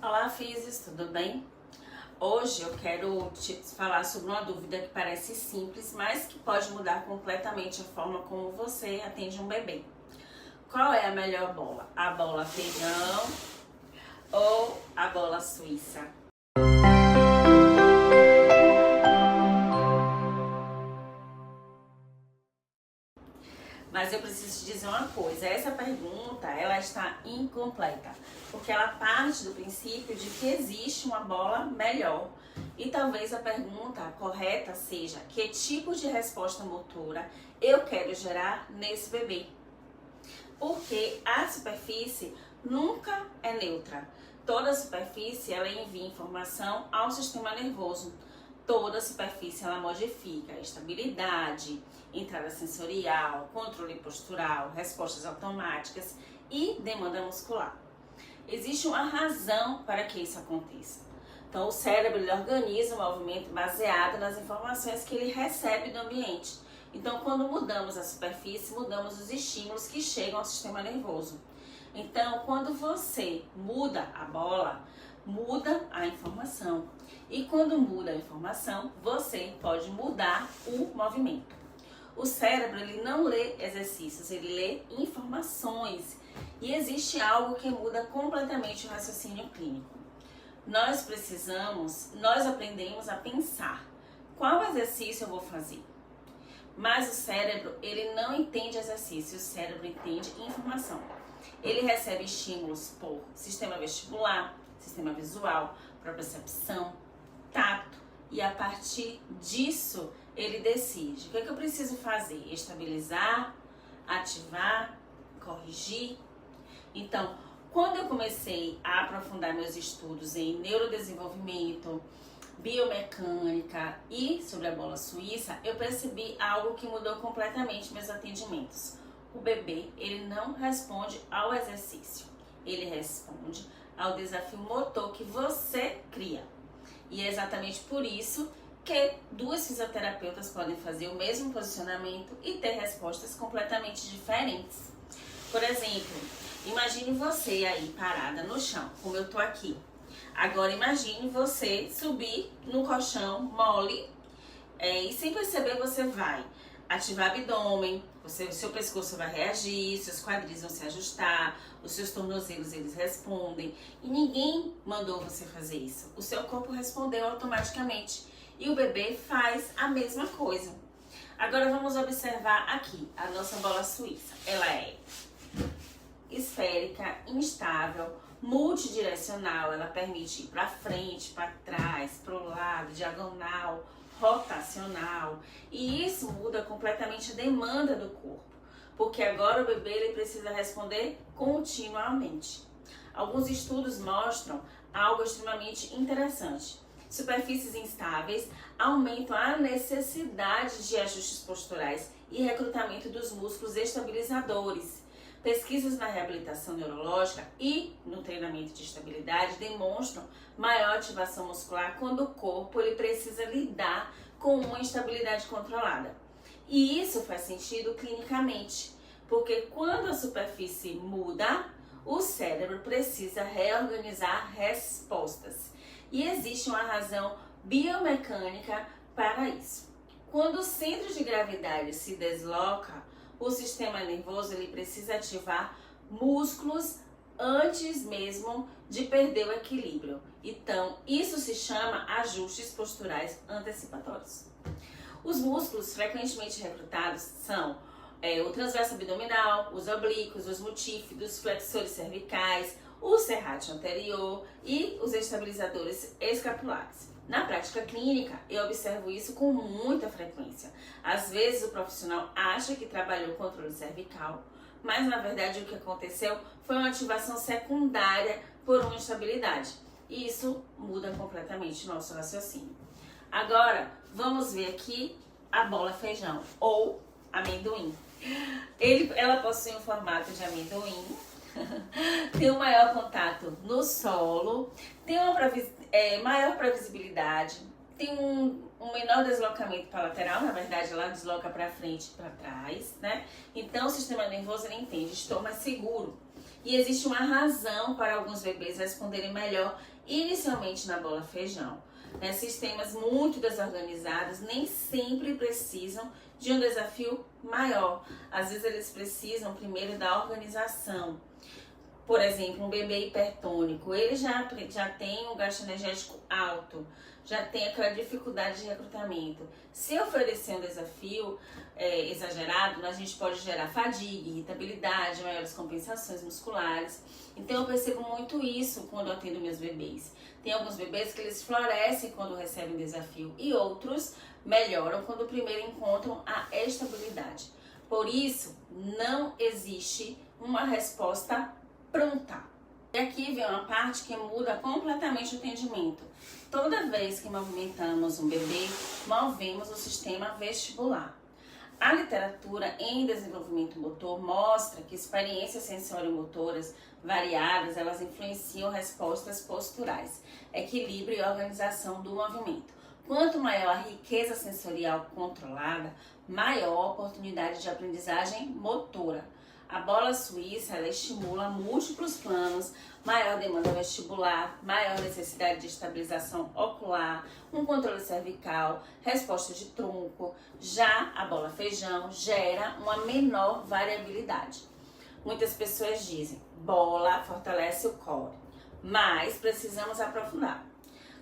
Olá, Físis, tudo bem? Hoje eu quero te falar sobre uma dúvida que parece simples, mas que pode mudar completamente a forma como você atende um bebê. Qual é a melhor bola? A bola feijão ou a bola suíça? Mas eu preciso te dizer uma coisa, essa pergunta ela está incompleta, porque ela parte do princípio de que existe uma bola melhor. E talvez a pergunta correta seja: que tipo de resposta motora eu quero gerar nesse bebê? Porque a superfície nunca é neutra. Toda superfície ela envia informação ao sistema nervoso. Toda superfície ela modifica a estabilidade, entrada sensorial, controle postural, respostas automáticas e demanda muscular. Existe uma razão para que isso aconteça. Então, o cérebro ele organiza o movimento baseado nas informações que ele recebe do ambiente. Então, quando mudamos a superfície, mudamos os estímulos que chegam ao sistema nervoso. Então, quando você muda a bola, muda a informação. E quando muda a informação, você pode mudar o movimento. O cérebro ele não lê exercícios, ele lê informações. E existe algo que muda completamente o raciocínio clínico. Nós aprendemos a pensar qual exercício eu vou fazer. Mas o cérebro, ele não entende exercício, o cérebro entende informação. Ele recebe estímulos por sistema vestibular, sistema visual, propriocepção, tato, e a partir disso ele decide o que eu preciso fazer: estabilizar, ativar, corrigir. Então, quando eu comecei a aprofundar meus estudos em neurodesenvolvimento, biomecânica e sobre a bola suíça, eu percebi algo que mudou completamente meus atendimentos. O bebê, ele não responde ao exercício, ele responde ao desafio motor que você cria. E é exatamente por isso que duas fisioterapeutas podem fazer o mesmo posicionamento e ter respostas completamente diferentes. Por exemplo, imagine você aí parada no chão, como eu tô aqui. Agora imagine você subir no colchão mole e sem perceber você vai ativar o abdômen, o seu pescoço vai reagir, seus quadris vão se ajustar, os seus tornozelos eles respondem. E ninguém mandou você fazer isso. O seu corpo respondeu automaticamente e o bebê faz a mesma coisa. Agora vamos observar aqui a nossa bola suíça. Ela é esférica, instável, multidirecional, ela permite ir para frente, para trás, para o lado, diagonal, rotacional, e isso muda completamente a demanda do corpo, porque agora o bebê ele precisa responder continuamente. Alguns estudos mostram algo extremamente interessante. Superfícies instáveis aumentam a necessidade de ajustes posturais e recrutamento dos músculos estabilizadores. Pesquisas na reabilitação neurológica e no treinamento de estabilidade demonstram maior ativação muscular quando o corpo ele precisa lidar com uma instabilidade controlada. E isso faz sentido clinicamente, porque quando a superfície muda, o cérebro precisa reorganizar respostas. E existe uma razão biomecânica para isso. Quando o centro de gravidade se desloca, o sistema nervoso ele precisa ativar músculos antes mesmo de perder o equilíbrio. Então, isso se chama ajustes posturais antecipatórios. Os músculos frequentemente recrutados são o transverso abdominal, os oblíquos, os multífidos, flexores cervicais, o serrátil anterior e os estabilizadores escapulares. Na prática clínica, eu observo isso com muita frequência. Às vezes o profissional acha que trabalhou o controle cervical, mas na verdade o que aconteceu foi uma ativação secundária por uma instabilidade. E isso muda completamente o nosso raciocínio. Agora, vamos ver aqui a bola feijão ou amendoim. Ela possui um formato de amendoim, tem um maior contato no solo, tem uma maior previsibilidade, tem um menor deslocamento para lateral, na verdade ela desloca para frente e para trás, né? Então o sistema nervoso ele entende, estou mais seguro. E existe uma razão para alguns bebês responderem melhor inicialmente na bola feijão. Sistemas muito desorganizados nem sempre precisam de um desafio maior. Às vezes eles precisam primeiro da organização. Por exemplo, um bebê hipertônico, ele já tem um gasto energético alto, já tem aquela dificuldade de recrutamento. Se oferecer um desafio exagerado, a gente pode gerar fadiga, irritabilidade, maiores compensações musculares. Então eu percebo muito isso quando eu atendo meus bebês. Tem alguns bebês que eles florescem quando recebem desafio e outros melhoram quando primeiro encontram a estabilidade. Por isso, não existe uma resposta pronta. E aqui vem uma parte que muda completamente o atendimento. Toda vez que movimentamos um bebê, movemos o sistema vestibular. A literatura em desenvolvimento motor mostra que experiências sensoriomotoras variadas, elas influenciam respostas posturais, equilíbrio e organização do movimento. Quanto maior a riqueza sensorial controlada, maior a oportunidade de aprendizagem motora. A bola suíça, ela estimula múltiplos planos, maior demanda vestibular, maior necessidade de estabilização ocular, um controle cervical, resposta de tronco. Já a bola feijão gera uma menor variabilidade. Muitas pessoas dizem, bola fortalece o core, mas precisamos aprofundar.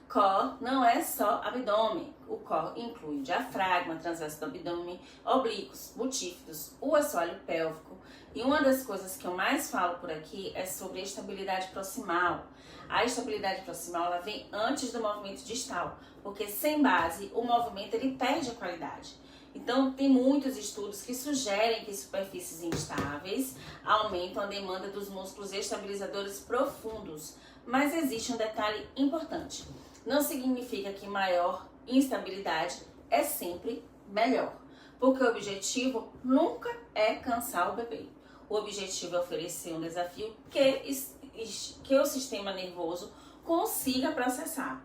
Core não é só abdômen. O core inclui o diafragma, transverso do abdômen, oblíquos, multífidos, o assoalho pélvico. E uma das coisas que eu mais falo por aqui é sobre a estabilidade proximal. A estabilidade proximal ela vem antes do movimento distal, porque sem base o movimento ele perde a qualidade. Então tem muitos estudos que sugerem que superfícies instáveis aumentam a demanda dos músculos estabilizadores profundos. Mas existe um detalhe importante. Não significa que maior instabilidade é sempre melhor, porque o objetivo nunca é cansar o bebê. O objetivo é oferecer um desafio que o sistema nervoso consiga processar.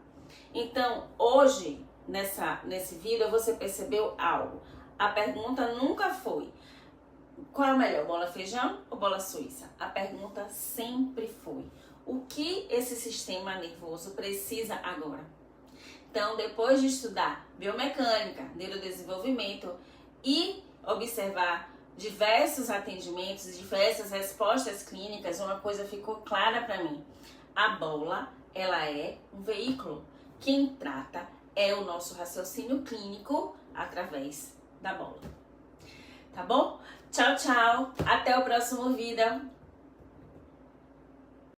Então, hoje, nesse vídeo, você percebeu algo. A pergunta nunca foi qual é melhor, bola feijão ou bola suíça? A pergunta sempre foi o que esse sistema nervoso precisa agora. Então, depois de estudar biomecânica, neurodesenvolvimento e observar diversos atendimentos, diversas respostas clínicas, uma coisa ficou clara para mim. A bola, ela é um veículo. Quem trata é o nosso raciocínio clínico através da bola. Tá bom? Tchau, tchau. Até o próximo vídeo.